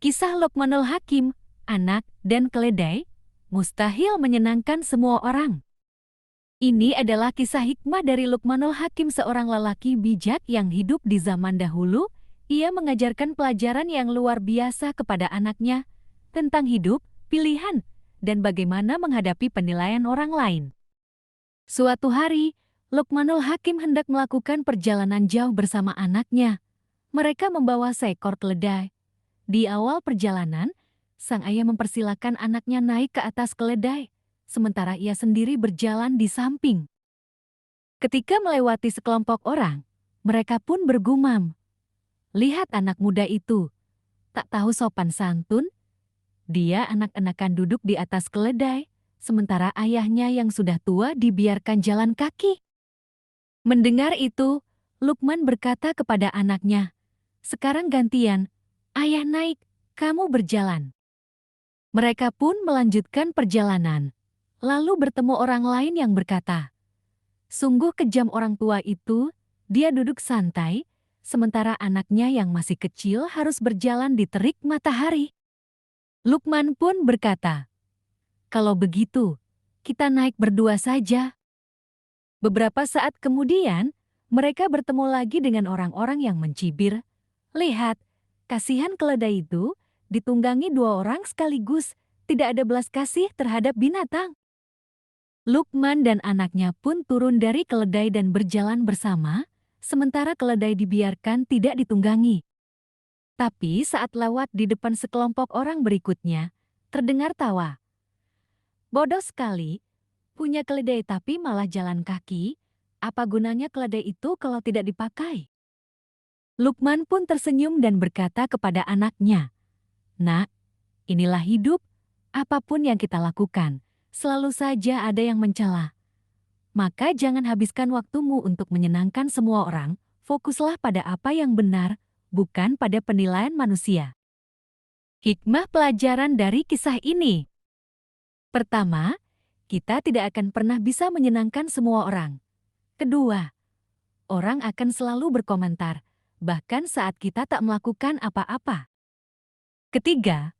Kisah Luqmanul Hakim, anak dan keledai, mustahil menyenangkan semua orang. Ini adalah kisah hikmah dari Luqmanul Hakim, seorang lelaki bijak yang hidup di zaman dahulu. Ia mengajarkan pelajaran yang luar biasa kepada anaknya tentang hidup, pilihan, dan bagaimana menghadapi penilaian orang lain. Suatu hari, Luqmanul Hakim hendak melakukan perjalanan jauh bersama anaknya. Mereka membawa seekor keledai. Di awal perjalanan, sang ayah mempersilakan anaknya naik ke atas keledai, sementara ia sendiri berjalan di samping. Ketika melewati sekelompok orang, mereka pun bergumam, "Lihat anak muda itu, tak tahu sopan santun. Dia anak-anakan duduk di atas keledai, sementara ayahnya yang sudah tua dibiarkan jalan kaki." Mendengar itu, Luqman berkata kepada anaknya, "Sekarang gantian, ayah naik, kamu berjalan." Mereka pun melanjutkan perjalanan, lalu bertemu orang lain yang berkata, "Sungguh kejam orang tua itu, dia duduk santai, sementara anaknya yang masih kecil harus berjalan di terik matahari." Luqman pun berkata, "Kalau begitu, kita naik berdua saja." Beberapa saat kemudian, mereka bertemu lagi dengan orang-orang yang mencibir, "Lihat, kasihan keledai itu ditunggangi dua orang sekaligus, tidak ada belas kasih terhadap binatang." Luqman dan anaknya pun turun dari keledai dan berjalan bersama, sementara keledai dibiarkan tidak ditunggangi. Tapi saat lewat di depan sekelompok orang berikutnya, terdengar tawa. "Bodoh sekali, punya keledai tapi malah jalan kaki. Apa gunanya keledai itu kalau tidak dipakai?" Luqman pun tersenyum dan berkata kepada anaknya, "Nak, inilah hidup. Apapun yang kita lakukan, selalu saja ada yang mencela. Maka jangan habiskan waktumu untuk menyenangkan semua orang, fokuslah pada apa yang benar, bukan pada penilaian manusia." Hikmah pelajaran dari kisah ini. Pertama, kita tidak akan pernah bisa menyenangkan semua orang. Kedua, orang akan selalu berkomentar, bahkan saat kita tak melakukan apa-apa. Ketiga,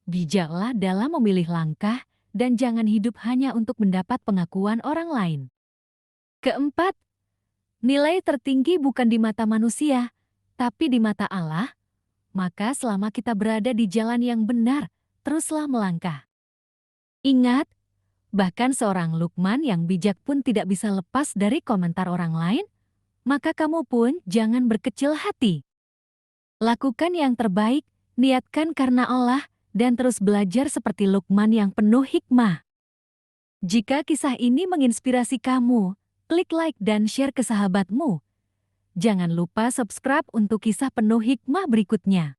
bijaklah dalam memilih langkah dan jangan hidup hanya untuk mendapat pengakuan orang lain. Keempat, nilai tertinggi bukan di mata manusia, tapi di mata Allah. Maka selama kita berada di jalan yang benar, teruslah melangkah. Ingat, bahkan seorang Luqman yang bijak pun tidak bisa lepas dari komentar orang lain, maka kamu pun jangan berkecil hati. Lakukan yang terbaik, niatkan karena Allah, dan terus belajar seperti Luqman yang penuh hikmah. Jika kisah ini menginspirasi kamu, klik like dan share ke sahabatmu. Jangan lupa subscribe untuk kisah penuh hikmah berikutnya.